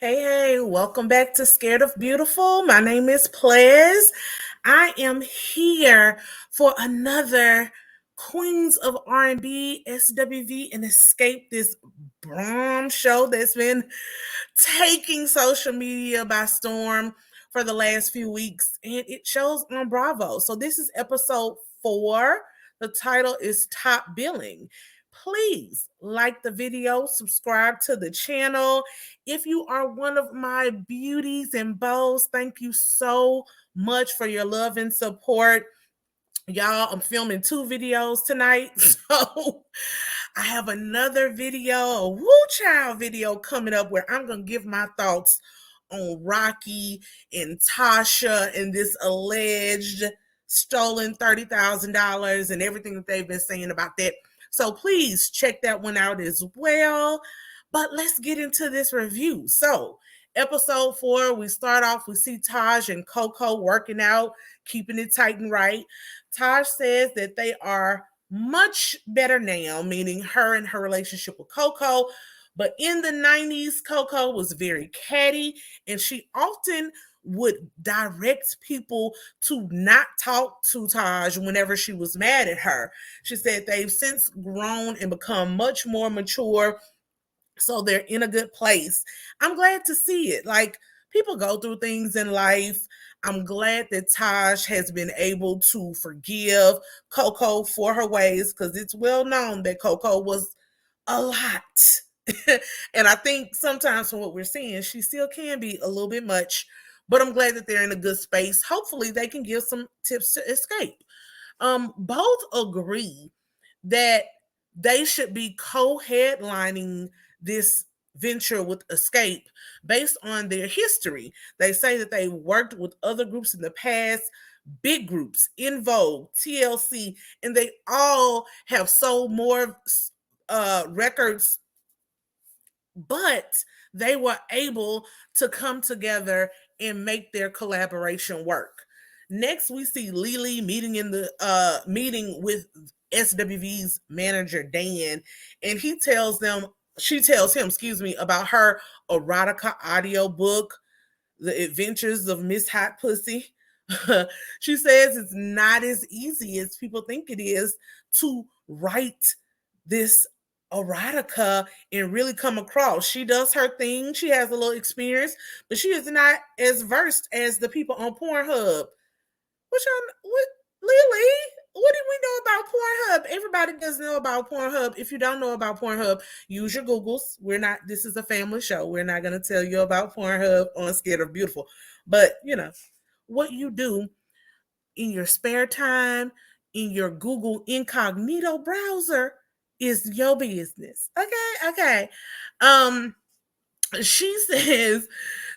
Hey, welcome back to Scared of Beautiful. My name is Plez. I am here for another Queens of R&B, SWV and Xscape, this bomb show that's been taking social media by storm for the last few weeks, and it shows on Bravo. So this is episode 4. The title is Top Billing. Please like the video, subscribe to the channel. If you are one of my beauties and bows, thank you so much for your love and support. Y'all, I'm filming 2 videos tonight. So I have another video, a Woo Child video coming up where I'm going to give my thoughts on Rocky and Tasha and this alleged stolen $30,000 and everything that they've been saying about that. So please check that one out as well. But let's get into this review. So episode 4, we start off, we see Taj and Coco working out, keeping it tight and right. Taj says that they are much better now, meaning her and her relationship with Coco. But in the 90s, Coco was very catty, and she often would direct people to not talk to Taj whenever she was mad at her. She said they've since grown and become much more mature, so they're in a good place. I'm glad to see it. Like, people go through things in life. I'm glad that Taj has been able to forgive Coco for her ways, because it's well known that Coco was a lot. And I think sometimes from what we're seeing, she still can be a little bit much, but I'm glad that they're in a good space. Hopefully they can give some tips to escape. Both agree that they should be co-headlining this venture with Xscape based on their history. They say that they worked with other groups in the past, big groups, In Vogue, TLC, and they all have sold more records, but they were able to come together and make their collaboration work. Next, we see Lily meeting with SWV's manager Dan, and she tells him, about her erotica audio book, The Adventures of Miss Hot Pussy. She says it's not as easy as people think it is to write this erotica and really come across. She does her thing. She has a little experience, but she is not as versed as the people on Pornhub. What, Lily? What do we know about Pornhub? Everybody does know about Pornhub. If you don't know about Pornhub, use your Googles. This is a family show. We're not going to tell you about Pornhub on Scared of Beautiful. But, what you do in your spare time, in your Google incognito browser, is your business. Okay. She says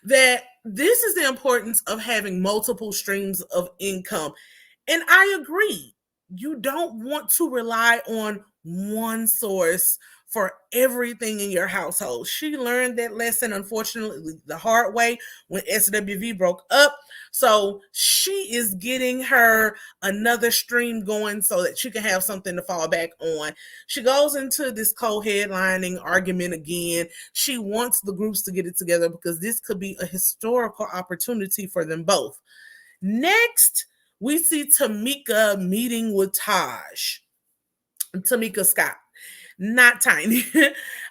that this is the importance of having multiple streams of income. And I agree. You don't want to rely on one source for everything in your household. She learned that lesson, unfortunately, the hard way when SWV broke up. So she is getting her another stream going so that she can have something to fall back on. She goes into this co-headlining argument again. She wants the groups to get it together because this could be a historical opportunity for them both. Next, we see Tamika meeting with Tamika Scott, not Tiny.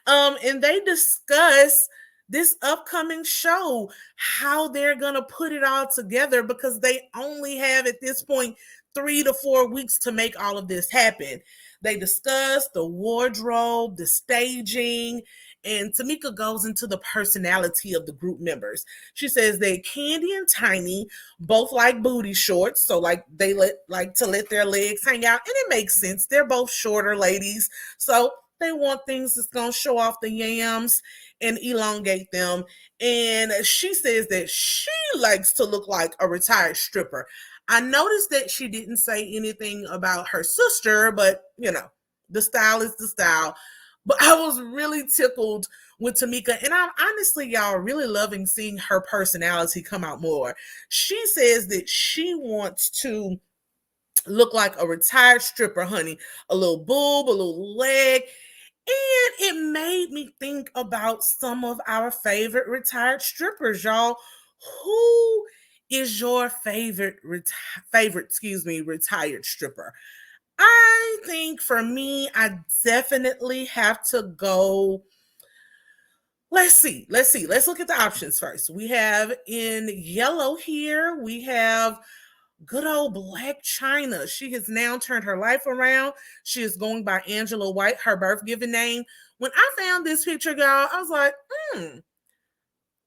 And they discuss this upcoming show, how they're going to put it all together, because they only have at this point 3 to 4 weeks to make all of this happen. They discuss the wardrobe, the staging, and Tamika goes into the personality of the group members. She says that Candy and Tiny both like booty shorts, so they like to let their legs hang out, and it makes sense. They're both shorter ladies, so they want things that's going to show off the yams and elongate them. And she says that she likes to look like a retired stripper. I noticed that she didn't say anything about her sister, but the style is the style. But I was really tickled with Tamika, and I'm honestly, y'all, really loving seeing her personality come out more. She says that she wants to look like a retired stripper, honey. A little boob, a little leg. And it made me think about some of our favorite retired strippers, y'all. Who is your retired stripper? I think for me, I definitely have to go. Let's see. Let's look at the options first. We have in yellow here, we have good old Black China. She has now turned her life around. She is going by Angela White, her birth given name. When I found this picture, y'all, I was like,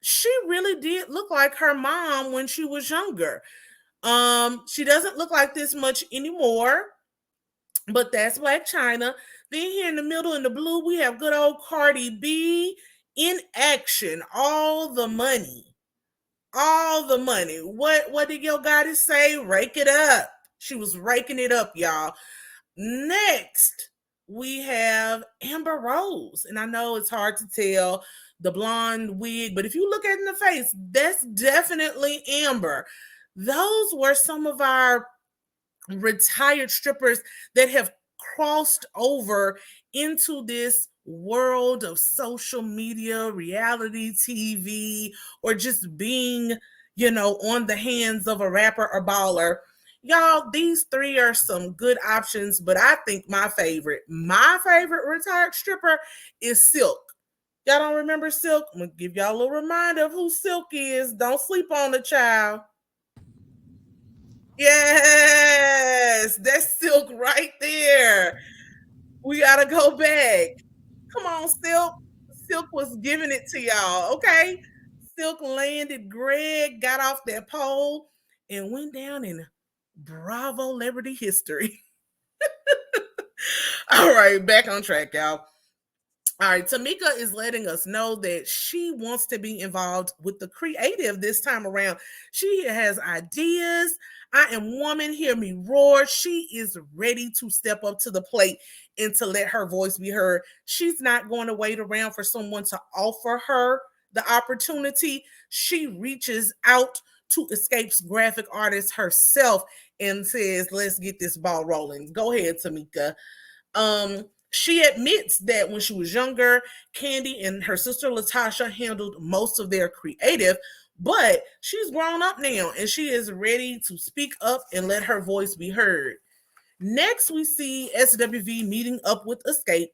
she really did look like her mom when she was younger. She doesn't look like this much anymore, but that's Black China. Then here in the middle in the blue, we have good old Cardi B in action. All the money. All the money. What did your goddess say? Rake it up. She was raking it up, y'all. Next, we have Amber Rose. And I know it's hard to tell the blonde wig, but if you look at it in the face, that's definitely Amber. Those were some of our retired strippers that have crossed over into this world of social media, reality TV, or just being, on the hands of a rapper or baller. Y'all, these three are some good options, but I think my favorite retired stripper is Silk. Y'all don't remember Silk? I'm gonna give y'all a little reminder of who Silk is. Don't sleep on the child. Yes, that's Silk right there. We gotta go back. Come on, Silk. Silk was giving it to y'all, okay? Silk landed Greg, got off that pole, and went down in Bravo celebrity history. All right, back on track, y'all. All right, Tamika is letting us know that she wants to be involved with the creative this time around. She has ideas. I am woman, hear me roar. She is ready to step up to the plate and to let her voice be heard. She's not going to wait around for someone to offer her the opportunity. She reaches out to Xscape's graphic artist herself and says, let's get this ball rolling. Go ahead, Tamika. She admits that when she was younger, Candy and her sister Latasha handled most of their creative, but she's grown up now and she is ready to speak up and let her voice be heard. Next, we see SWV meeting up with Xscape,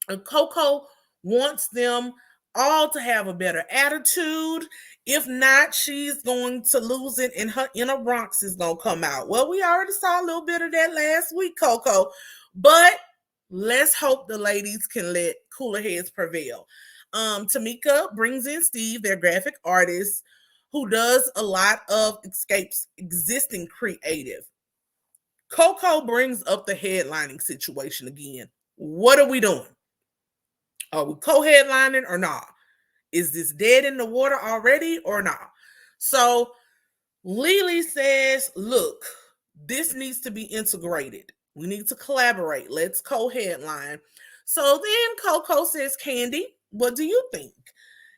and Coco wants them all to have a better attitude. If not, she's going to lose it and her inner Bronx is going to come out. Well, we already saw a little bit of that last week, Coco, but let's hope the ladies can let cooler heads prevail. Tamika brings in Steve, their graphic artist, who does a lot of Xscape's existing creative. Coco brings up the headlining situation again. What are we doing? Are we co-headlining or not? Is this dead in the water already or not? So Lily says, look, this needs to be integrated. We need to collaborate. Let's co-headline. So then Coco says, Candy, what do you think?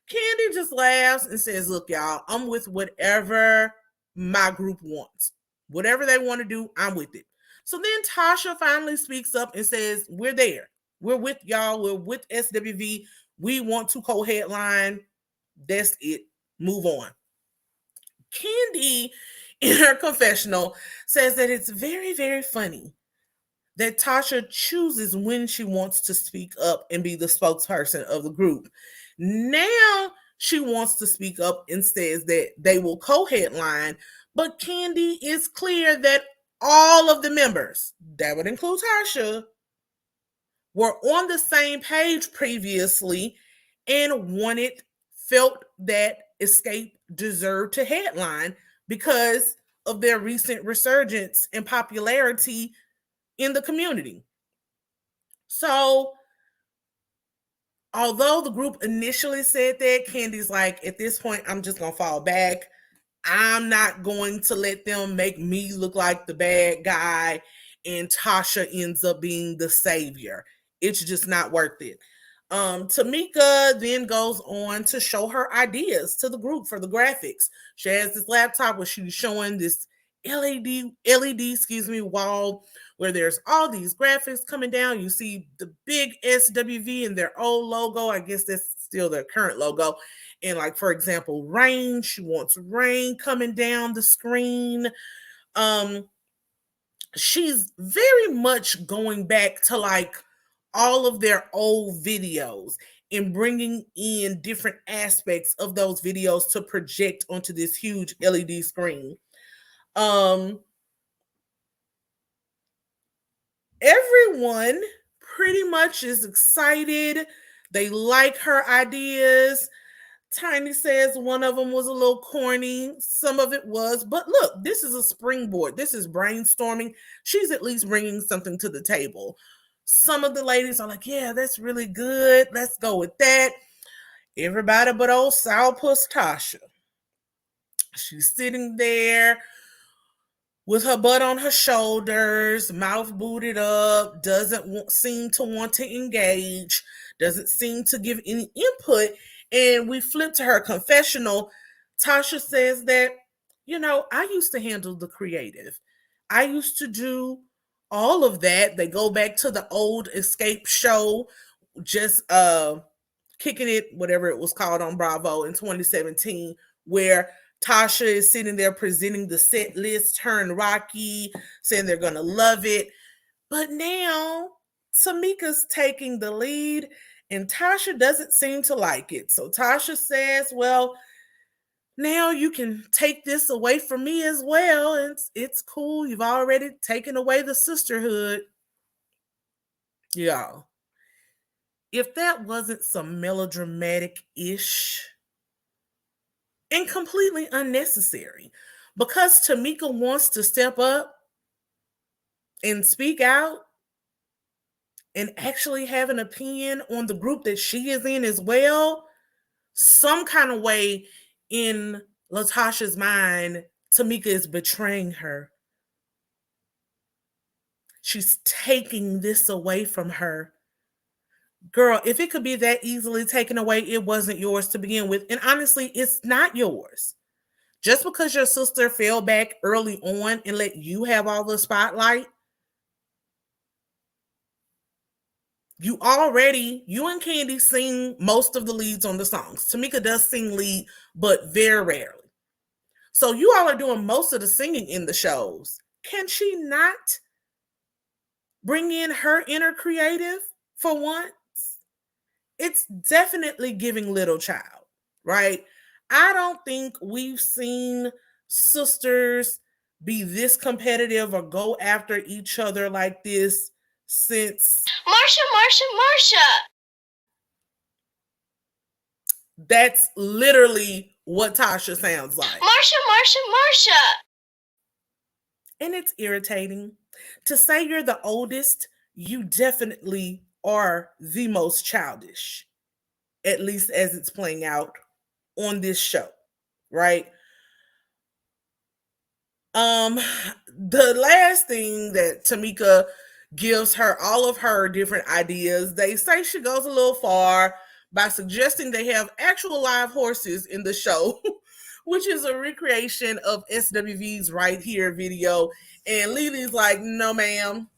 Candy just laughs and says, look, y'all, I'm with whatever my group wants. Whatever they want to do, I'm with it. So then Tasha finally speaks up and says, we're there. We're with y'all. We're with SWV. We want to co-headline. That's it. Move on. Candy, in her confessional, says that it's very, very funny that Tasha chooses when she wants to speak up and be the spokesperson of the group. Now she wants to speak up and says that they will co-headline, but Candy is clear that all of the members, that would include Tasha, were on the same page previously and felt that Xscape deserved to headline because of their recent resurgence in popularity in the community. So, although the group initially said that, Candy's like, at this point, I'm just going to fall back. I'm not going to let them make me look like the bad guy and Tasha ends up being the savior. It's just not worth it. Tamika then goes on to show her ideas to the group for the graphics. She has this laptop where she's showing this LED wall where there's all these graphics coming down. You see the big SWV and their old logo. I guess that's still their current logo. And like, for example, rain. She wants rain coming down the screen. She's very much going back to like all of their old videos and bringing in different aspects of those videos to project onto this huge LED screen. Everyone pretty much is excited. They like her ideas. Tiny says one of them was a little corny. Some of it was. But look, this is a springboard. This is brainstorming. She's at least bringing something to the table. Some of the ladies are like, yeah, that's really good. Let's go with that. Everybody but old sourpuss Tasha. She's sitting there with her butt on her shoulders, mouth booted up, doesn't seem to want to engage, doesn't seem to give any input. And we flip to her confessional. Tasha says that, I used to handle the creative. I used to do all of that. They go back to the old Xscape show, just kicking it, whatever it was called on Bravo in 2017, where Tasha is sitting there presenting the set list, her and Rocky, saying they're going to love it. But now Tamika's taking the lead and Tasha doesn't seem to like it. So Tasha says, well, now you can take this away from me as well. It's cool. You've already taken away the sisterhood. Y'all, if that wasn't some melodramatic-ish and completely unnecessary, because Tamika wants to step up and speak out and actually have an opinion on the group that she is in as well, some kind of way in Latasha's mind, Tamika is betraying her. She's taking this away from her. Girl, if it could be that easily taken away, it wasn't yours to begin with. And honestly, it's not yours. Just because your sister fell back early on and let you have all the spotlight, you and Candy sing most of the leads on the songs. Tamika does sing lead, but very rarely. So you all are doing most of the singing in the shows. Can she not bring in her inner creative for once? It's definitely giving little child, right? I don't think we've seen sisters be this competitive or go after each other like this since Marsha. That's literally what Tasha sounds like. Marsha. And it's irritating. To say you're the oldest, you definitely are the most childish, at least as it's playing out on this show, right? The last thing that Tamika gives her all of her different ideas, they say she goes a little far by suggesting they have actual live horses in the show, which is a recreation of SWV's Right Here video. And Lily's like, no, ma'am,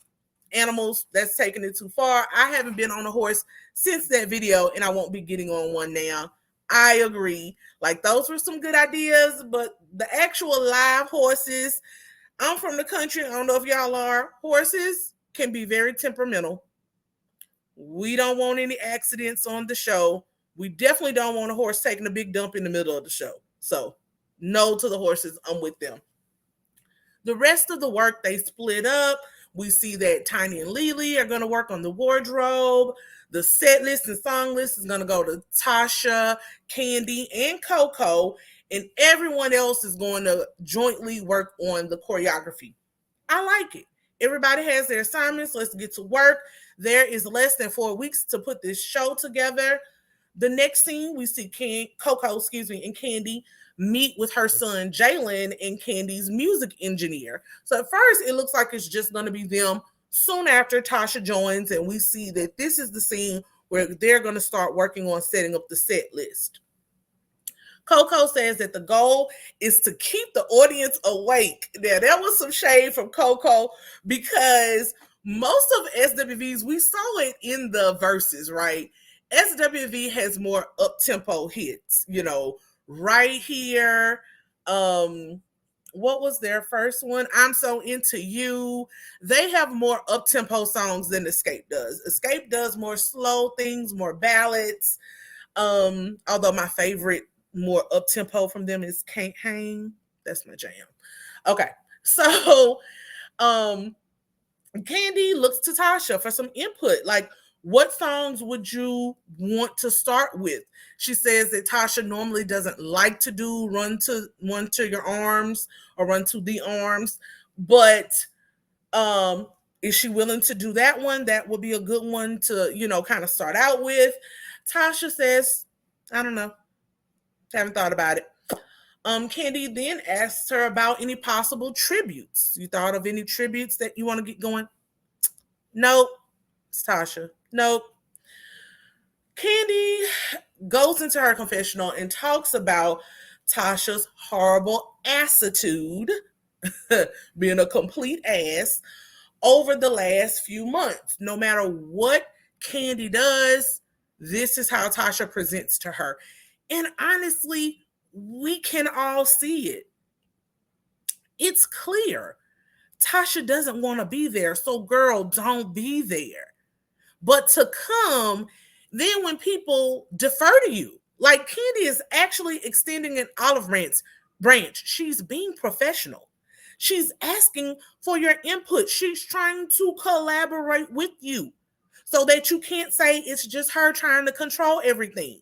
animals, that's taking it too far. I haven't been on a horse since that video, and I won't be getting on one now. I agree. Like, those were some good ideas, but the actual live horses, I'm from the country. I don't know if y'all are. Horses can be very temperamental. We don't want any accidents on the show. We definitely don't want a horse taking a big dump in the middle of the show. So, no to the horses. I'm with them. The rest of the work, they split up. We see that Tiny and Lily are going to work on the wardrobe. The set list and song list is going to go to Tasha, Candy, and Coco. And everyone else is going to jointly work on the choreography. I like it. Everybody has their assignments. Let's get to work. There is less than 4 weeks to put this show together. The next scene, we see Coco, and Candy meet with her son, Jalen, and Candy's music engineer. So at first, it looks like it's just going to be them. Soon after, Tasha joins, and we see that this is the scene where they're going to start working on setting up the set list. Coco says that the goal is to keep the audience awake. Now, that was some shade from Coco because most of SWV's, we saw it in the verses, right? SWV has more up-tempo hits, right here. What was their first one? I'm So Into You. They have more up-tempo songs than Xscape does. Xscape does more slow things, more ballads. Although my favorite more up-tempo from them is Can't Hang. That's my jam. Okay. So Candy looks to Tasha for some input. Like, what songs would you want to start with? She says that Tasha normally doesn't like to do Run to Your Arms or Run to the Arms, but is she willing to do that one? That would be a good one to, kind of start out with. Tasha says, I don't know. Haven't thought about it. Candy then asks her about any possible tributes. You thought of any tributes that you want to get going? Nope. It's Tasha. Nope. Candy goes into her confessional and talks about Tasha's horrible attitude, being a complete ass, over the last few months. No matter what Candy does, this is how Tasha presents to her. And honestly, we can all see it. It's clear. Tasha doesn't want to be there, so girl, don't be there. But to come, then when people defer to you, like Candy is actually extending an olive branch. She's being professional. She's asking for your input. She's trying to collaborate with you so that you can't say it's just her trying to control everything.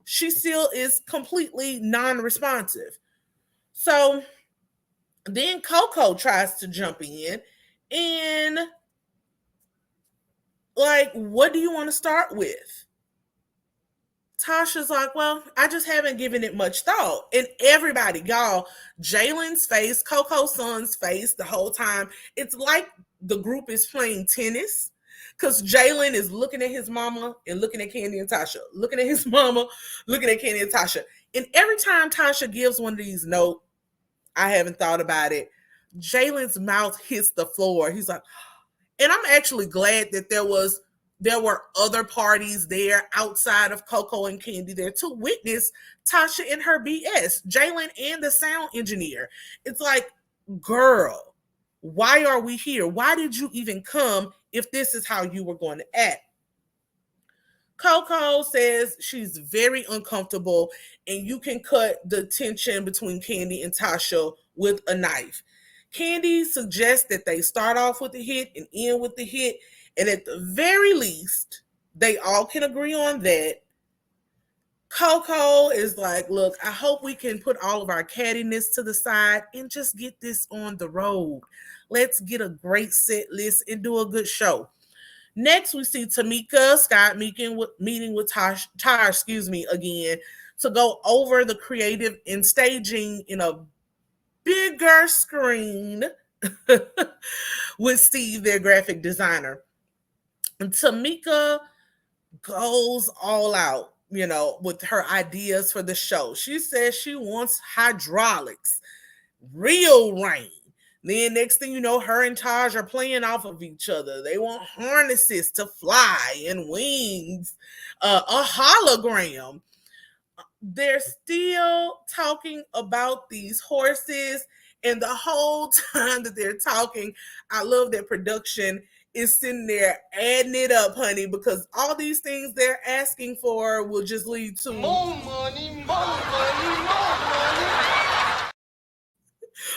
She still is completely non-responsive. So then Coco tries to jump in and like, what do you want to start with? Tasha's like, well, I just haven't given it much thought. And everybody, y'all, Jalen's face, Coco's son's face the whole time, it's like the group is playing tennis because Jalen is looking at his mama and looking at Candy and Tasha, looking at his mama, looking at Candy and Tasha. And every time Tasha gives one of these, no, I haven't thought about it, Jalen's mouth hits the floor. He's like, and I'm actually glad that there were other parties there outside of Coco and Candy there to witness Tasha and her BS, Jalen and the sound engineer. It's like, girl, why are we here? Why did you even come if this is how you were going to act? Coco says she's very uncomfortable and you can cut the tension between Candy and Tasha with a knife. Candy suggests that they start off with the hit and end with the hit. And at the very least, they all can agree on that. Coco is like, look, I hope we can put all of our cattiness to the side and just get this on the road. Let's get a great set list and do a good show. Next, we see Tamika Scott meeting with Tasha, again, to go over the creative and staging in a bigger screen with Steve, their graphic designer. And Tamika goes all out, with her ideas for the show. She says she wants hydraulics, real rain. Then next thing you know, her and Taj are playing off of each other. They want harnesses to fly and wings, a hologram. They're still talking about these horses. And the whole time that they're talking, I love that production is sitting there adding it up, honey, because all these things they're asking for will just lead to more money, more money, more money.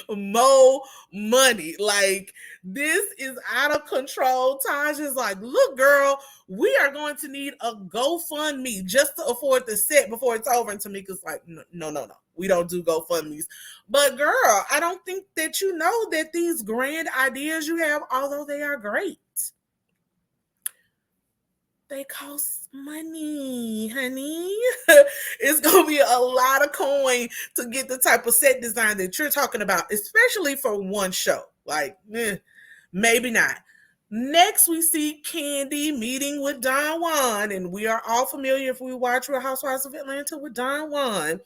More money. Like, this is out of control. Taj is like, look, girl, we are going to need a GoFundMe just to afford the set before it's over. And Tamika's like, no. We don't do GoFundMes. But girl, I don't think that you know that these grand ideas you have, although they are great, they cost money, honey. It's going to be a lot of coin to get the type of set design that you're talking about, especially for one show. Like, maybe not. Next, we see Candy meeting with Don Juan, and we are all familiar if we watch Real Housewives of Atlanta with Don Juan.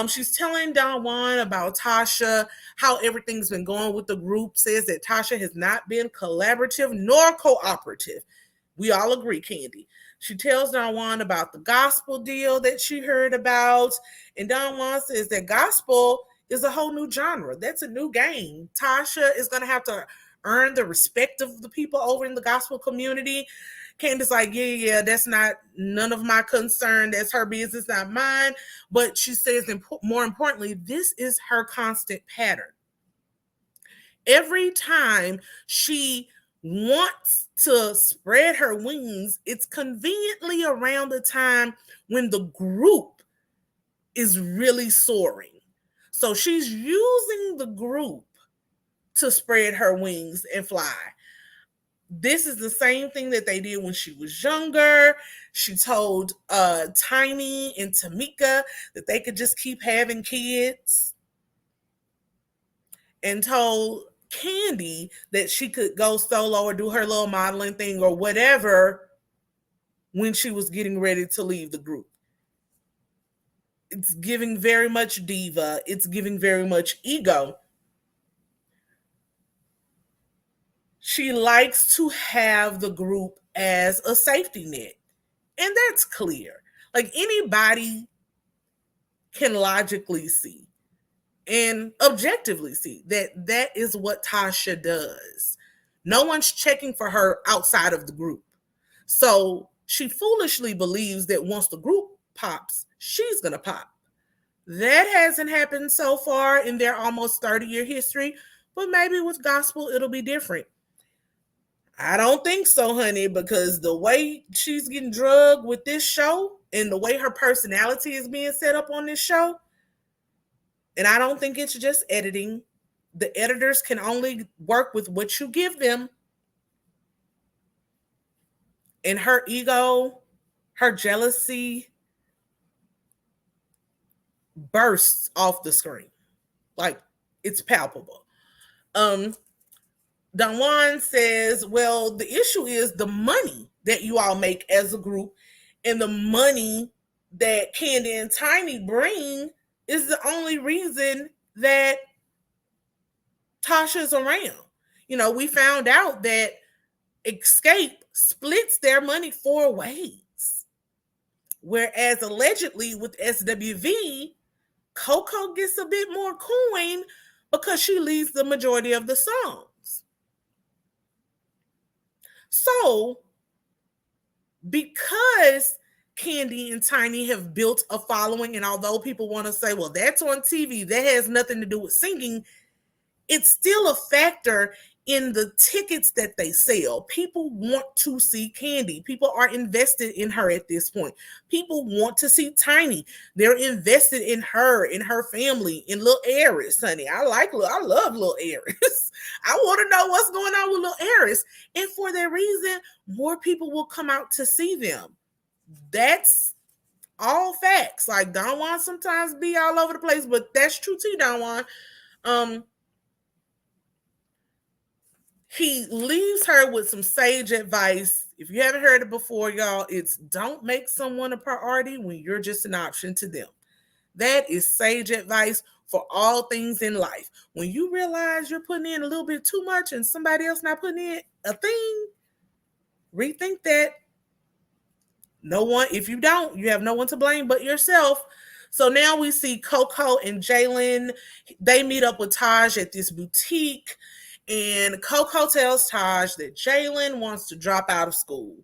She's telling Don Juan about Tasha, how everything's been going with the group, says that Tasha has not been collaborative nor cooperative. We all agree, Candy. She tells Don Juan about the gospel deal that she heard about, and Don Juan says that gospel is a whole new genre. That's a new game. Tasha is going to have to earn the respect of the people over in the gospel community. Candace like, yeah, that's not none of my concern. That's her business, not mine. But she says, more importantly, this is her constant pattern. Every time she wants to spread her wings, it's conveniently around the time when the group is really soaring. So she's using the group to spread her wings and fly. This is the same thing that they did when she was younger. She told Tiny and Tamika that they could just keep having kids, and told Candy that she could go solo or do her little modeling thing or whatever when she was getting ready to leave the group. It's giving very much diva. It's giving very much ego. She likes to have the group as a safety net. And that's clear. Like anybody can logically see and objectively see that that is what Tasha does. No one's checking for her outside of the group. So she foolishly believes that once the group pops, she's going to pop. That hasn't happened so far in their almost 30-year history, but maybe with gospel, it'll be different. I don't think so, honey, because the way she's getting drugged with this show and the way her personality is being set up on this show, and I don't think it's just editing. The editors can only work with what you give them. And her ego, her jealousy bursts off the screen. Like, it's palpable. Don Juan says, well, the issue is the money that you all make as a group and the money that Candy and Tiny bring is the only reason that Tasha's around. You know, we found out that Xscape splits their money 4 ways. Whereas allegedly with SWV, Coco gets a bit more coin because she leads the majority of the songs. So, because Candy and Tiny have built a following, and although people want to say, well, that's on TV, that has nothing to do with singing, it's still a factor in the tickets that they sell. People want to see Candy. People are invested in her at this point. People want to see Tiny. They're invested in her, in her family, in Lil Aris, honey. I love Lil Aris. I want to know what's going on with Lil Aris. And for that reason, more people will come out to see them. That's all facts. Like, Don Juan sometimes be all over the place, but that's true too, Don Juan. He leaves her with some sage advice. If you haven't heard it before, y'all, it's don't make someone a priority when you're just an option to them. That is sage advice for all things in life. When you realize you're putting in a little bit too much and somebody else not putting in a thing, rethink that. If you don't, you have no one to blame but yourself. So now we see Coco and Jalen. They meet up with Taj at this boutique. And Coco tells Taj that Jalen wants to drop out of school.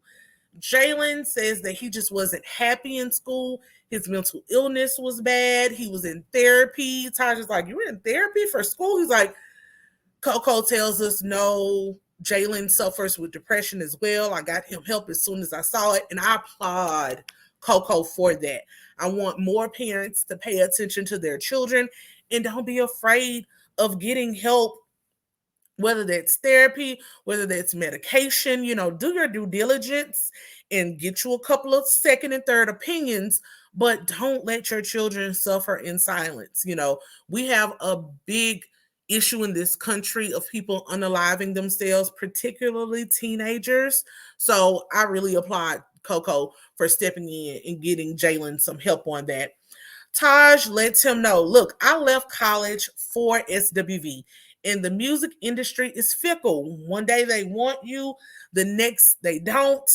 Jalen says that he just wasn't happy in school. His mental illness was bad. He was in therapy. Taj is like, you were in therapy for school? He's like, Coco tells us, no, Jalen suffers with depression as well. I got him help as soon as I saw it. And I applaud Coco for that. I want more parents to pay attention to their children and don't be afraid of getting help, whether that's therapy, whether that's medication. Do your due diligence and get you a couple of second and third opinions, but don't let your children suffer in silence. We have a big issue in this country of people unaliving themselves, particularly teenagers. So I really applaud Coco for stepping in and getting Jalen some help on that. Taj lets him know, look, I left college for SWV, and the music industry is fickle. One day they want you, the next they don't.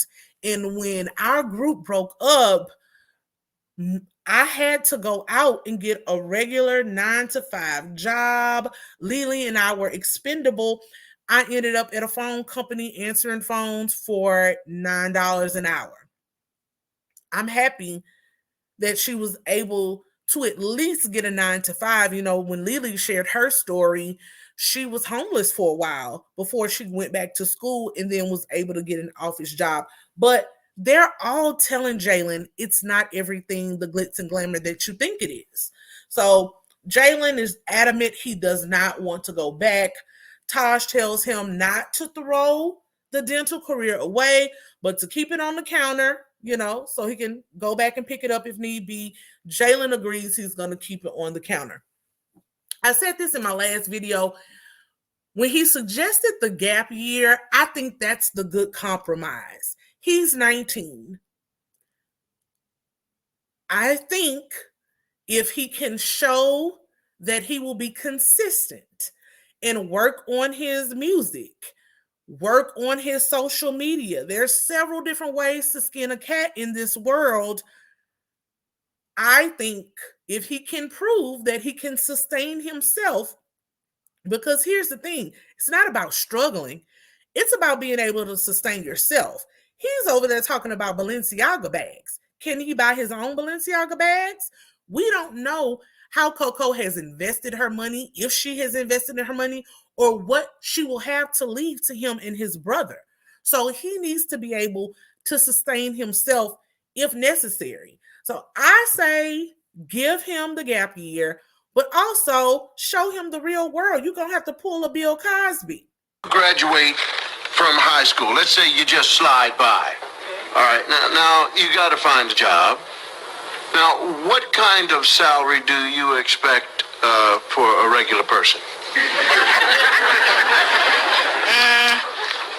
And when our group broke up, I had to go out and get a regular 9 to 5 job. Lily and I were expendable. I ended up at a phone company answering phones for $9 an hour. I'm happy that she was able to at least get a 9 to 5. You know, when Lily shared her story, she was homeless for a while before she went back to school and then was able to get an office job. But they're all telling Jalen it's not everything the glitz and glamour that you think it is. So Jalen is adamant he does not want to go back. Taj tells him not to throw the dental career away, but to keep it on the counter, you know, so he can go back and pick it up if need be. Jalen agrees he's going to keep it on the counter. I said this in my last video. When he suggested the gap year, I think that's the good compromise. He's 19. I think if he can show that he will be consistent and work on his music, work on his social media. There's several different ways to skin a cat in this world. I think if he can prove that he can sustain himself, because here's the thing, it's not about struggling. It's about being able to sustain yourself. He's over there talking about Balenciaga bags. Can he buy his own Balenciaga bags? We don't know how Coco has invested her money, if she has invested in her money, or what she will have to leave to him and his brother. So he needs to be able to sustain himself if necessary. So I say give him the gap year, but also show him the real world. You're going to have to pull a Bill Cosby. Graduate from high school. Let's say you just slide by. All right, now you got to find a job. Now, what kind of salary do you expect for a regular person?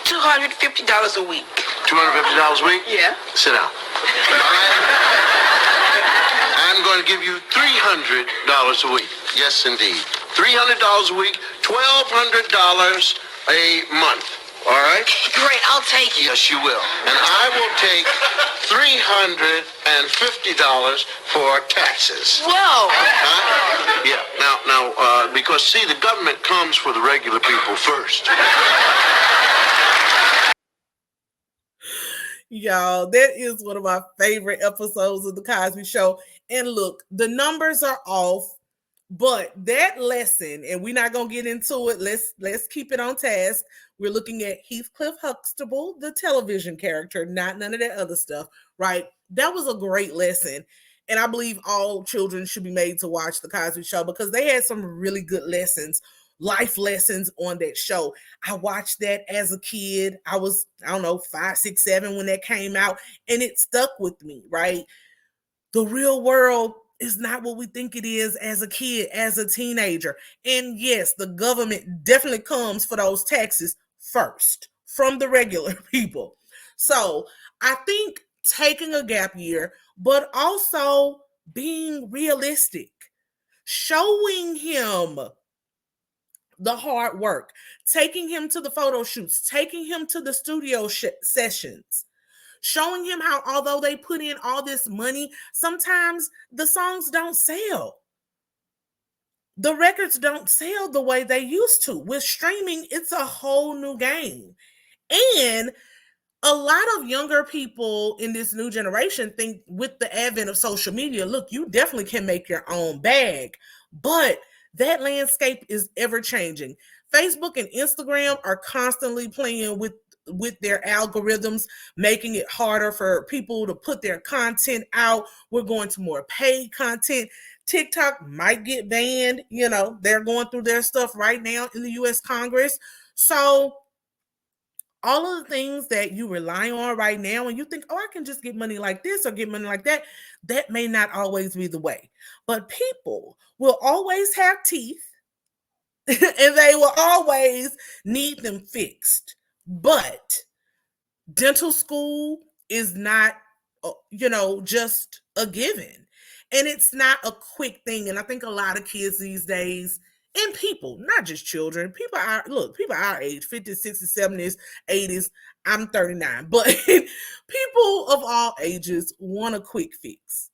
$250 a week. $250 a week? Yeah. Sit down. All right. I'm going to give you $300 a week. Yes, indeed. $300 a week, $1,200 a month. All right? Great, I'll take it. Yes, you will. And I will take $350 for taxes. Whoa. Huh? Yeah. Now, because, see, the government comes for the regular people first. Y'all, that is one of my favorite episodes of The Cosby Show. And look, the numbers are off, but that lesson, and we're not going to get into it. Let's keep it on task. We're looking at Heathcliff Huxtable, the television character, not none of that other stuff, right? That was a great lesson. And I believe all children should be made to watch The Cosby Show because they had some really good lessons, life lessons on that show. I watched that as a kid. I was, 5, 6, 7 when that came out, and it stuck with me, right? The real world is not what we think it is as a kid, as a teenager. And yes, the government definitely comes for those taxes first from the regular people. So I think taking a gap year, but also being realistic, showing him the hard work, taking him to the photo shoots, taking him to the studio sessions, showing him how although they put in all this money, sometimes the songs don't sell. The records don't sell the way they used to. With streaming, it's a whole new game. And a lot of younger people in this new generation think with the advent of social media, look, you definitely can make your own bag. But that landscape is ever changing. Facebook and Instagram are constantly playing with their algorithms, making it harder for people to put their content out. We're going to more paid content. TikTok might get banned. You know, they're going through their stuff right now in the U.S. Congress. So all of the things that you rely on right now and you think, oh, I can just get money like this or get money like that, that may not always be the way. But people will always have teeth. and they will always need them fixed. But dental school is not, just a given. And it's not a quick thing. And I think a lot of kids these days, and people, not just children, people our age, 50s, 60s, 70s, 80s, I'm 39, but people of all ages want a quick fix.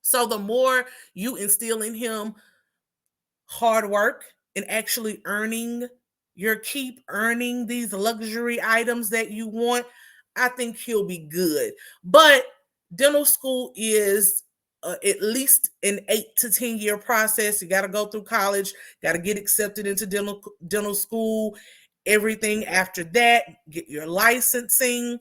So the more you instill in him hard work and actually earning your keep, earning these luxury items that you want, I think he'll be good. But dental school is at least an 8 to 10 year process. You got to go through college, got to get accepted into dental school, everything after that, get your licensing.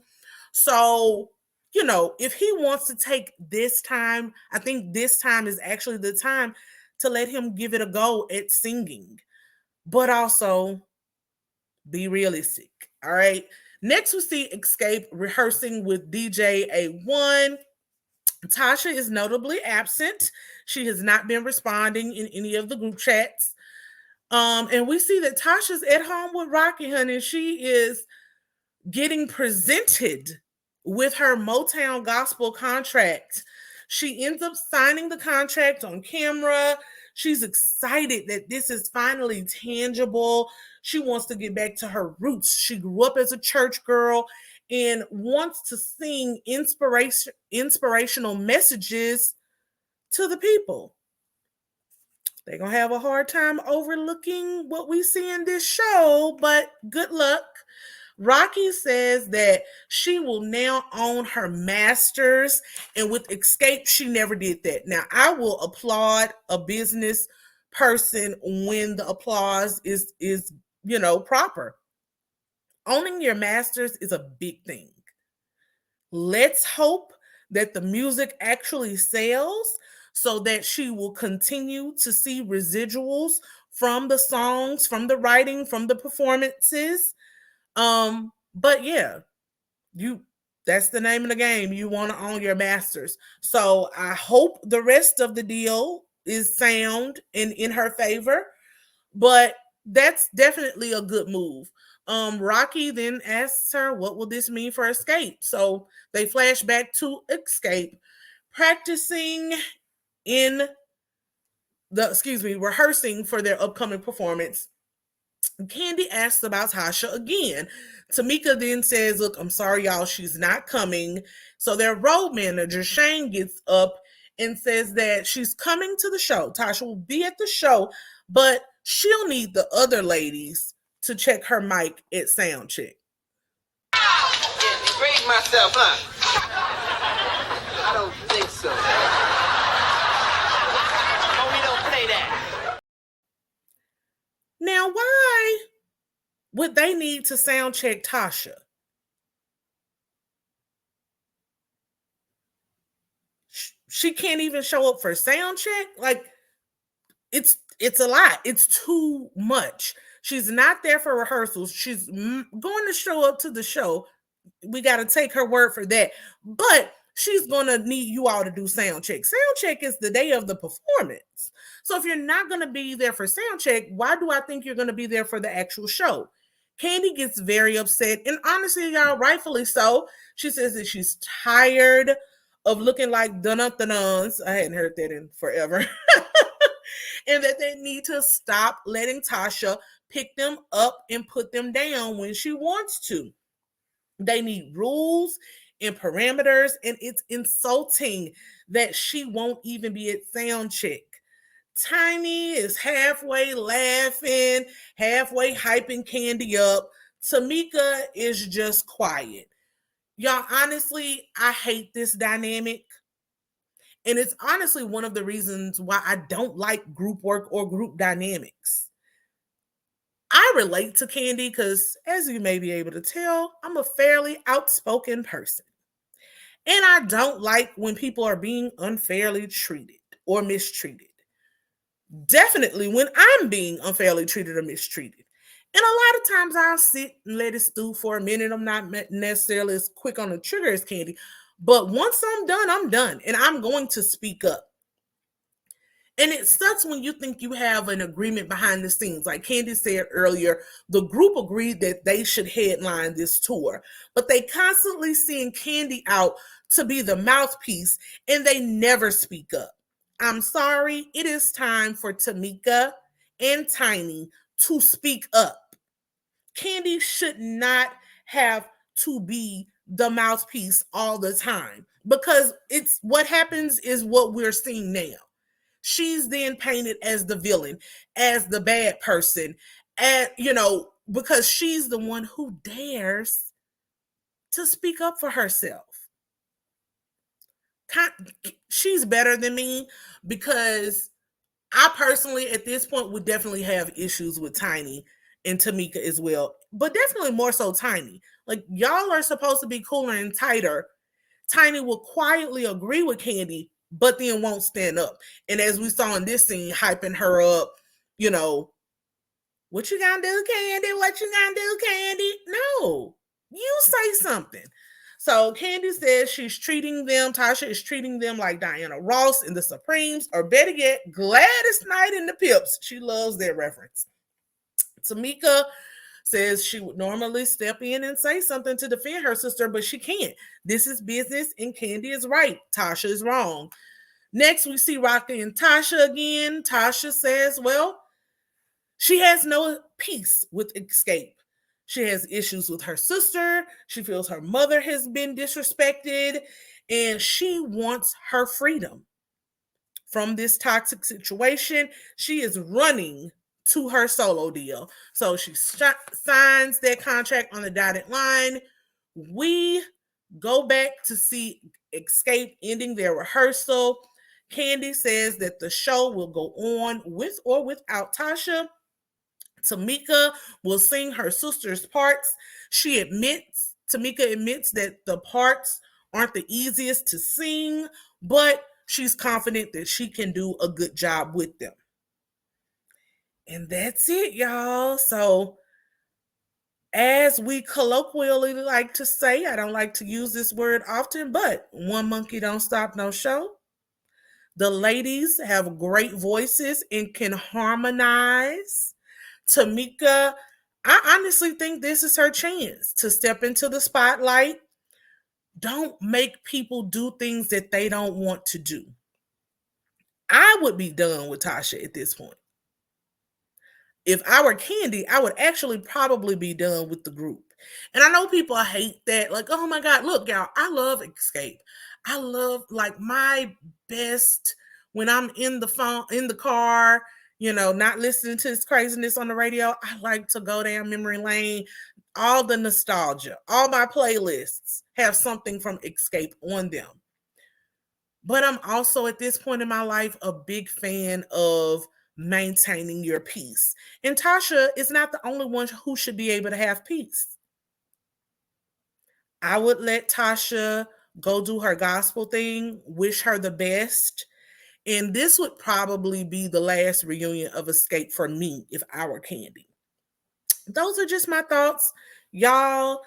So, if he wants to take this time, I think this time is actually the time to let him give it a go at singing, but also be realistic. All right. Next, we see Xscape rehearsing with DJ A1. Tasha is notably absent. She has not been responding in any of the group chats. And we see that Tasha's at home with Rocky, honey. She is getting presented with her Motown gospel contract. She ends up signing the contract on camera. She's excited that this is finally tangible. She wants to get back to her roots. She grew up as a church girl and wants to sing inspirational messages to the people. They're going to have a hard time overlooking what we see in this show, but good luck. Rocky says that she will now own her masters, and with Xscape, she never did that. Now, I will applaud a business person when the applause is proper. Owning your masters is a big thing. Let's hope that the music actually sells so that she will continue to see residuals from the songs, from the writing, from the performances. But yeah, that's the name of the game. You want to own your masters. So I hope the rest of the deal is sound and in her favor, but that's definitely a good move. Rocky then asks her, what will this mean for Xscape? So they flash back to Xscape practicing rehearsing for their upcoming performance. Candy asks about Tasha again. Tamika then says, look, I'm sorry, y'all, she's not coming. So their road manager, Shane, gets up and says that she's coming to the show. Tasha will be at the show, but she'll need the other ladies to check her mic at sound check. Break myself, huh? I don't think so. Oh, we don't play that. Now, why would they need to sound check Tasha? She can't even show up for sound check? Like, it's a lot. It's too much. She's not there for rehearsals. She's going to show up to the show. We got to take her word for that. But she's going to need you all to do sound check. Sound check is the day of the performance. So if you're not going to be there for sound check, why do I think you're going to be there for the actual show? Candy gets very upset, and honestly, y'all, rightfully so. She says that she's tired of looking like dun-dun-dun-duns. I hadn't heard that in forever. And that they need to stop letting Tasha pick them up and put them down when she wants to. They need rules and parameters, and it's insulting that she won't even be at sound check. Tiny is halfway laughing, halfway hyping Candy up. Tamika is just quiet. Y'all, honestly, I hate this dynamic. And it's honestly one of the reasons why I don't like group work or group dynamics. I relate to Candy because, as you may be able to tell, I'm a fairly outspoken person. And I don't like when people are being unfairly treated or mistreated. Definitely when I'm being unfairly treated or mistreated. And a lot of times I'll sit and let it stew for a minute. I'm not necessarily as quick on the trigger as Candy. But once I'm done, I'm done. And I'm going to speak up. And it sucks when you think you have an agreement behind the scenes. Like Candy said earlier, the group agreed that they should headline this tour, but they constantly send Candy out to be the mouthpiece and they never speak up. I'm sorry, it is time for Tamika and Tiny to speak up. Candy should not have to be the mouthpiece all the time, because it's what happens is what we're seeing now. She's then painted as the villain, as the bad person, and because she's the one who dares to speak up for herself. She's better than me, because I personally at this point would definitely have issues with Tiny and Tamika as well, but definitely more so Tiny. Like, y'all are supposed to be cooler and tighter. Tiny will quietly agree with Candy, but then won't stand up. And as we saw in this scene, hyping her up, what you gonna do, Candy? What you gonna do, Candy? No, you say something. So Candy says Tasha is treating them like Diana Ross in the Supremes, or better yet, Gladys Knight in the Pips. She loves that reference. Tamika says she would normally step in and say something to defend her sister, but she can't. This is business, and Candy is right. Tasha is wrong. Next, we see Rocky and Tasha again. Tasha says, well, she has no peace with Xscape. She has issues with her sister. She feels her mother has been disrespected, and she wants her freedom from this toxic situation. She is running to her solo deal. So she signs that contract on the dotted line. We go back to see Xscape ending their rehearsal. Candy says that the show will go on with or without Tasha. Tamika will sing her sister's parts. Tamika admits that the parts aren't the easiest to sing, but she's confident that she can do a good job with them. And that's it, y'all. So, as we colloquially like to say, I don't like to use this word often, but one monkey don't stop no show. The ladies have great voices and can harmonize. Tamika, I honestly think this is her chance to step into the spotlight. Don't make people do things that they don't want to do. I would be done with Tasha at this point. If I were Candy, I would actually probably be done with the group. And I know people hate that. Like, oh my God, look, y'all, I love Xscape. I love, like, my best when I'm in the car, not listening to this craziness on the radio. I like to go down memory lane. All the nostalgia, all my playlists have something from Xscape on them. But I'm also at this point in my life a big fan of maintaining your peace. And Tasha is not the only one who should be able to have peace. I would let Tasha go do her gospel thing, wish her the best. And this would probably be the last reunion of Xscape for me if I were Candy. Those are just my thoughts. Y'all,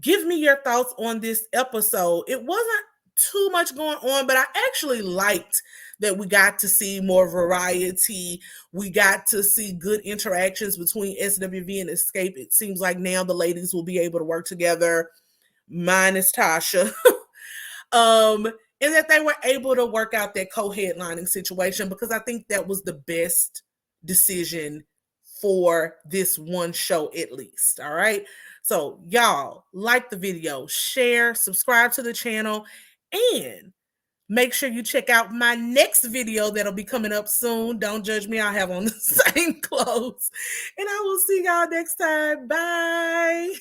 give me your thoughts on this episode. It wasn't too much going on, but I actually liked that we got to see more variety. We got to see good interactions between SWV and Xscape. It seems like now the ladies will be able to work together, minus Tasha. And that they were able to work out that co-headlining situation, because I think that was the best decision for this one show at least. All right. So y'all, like the video, share, subscribe to the channel, and make sure you check out my next video that'll be coming up soon. Don't judge me. I'll have on the same clothes. And I will see y'all next time. Bye.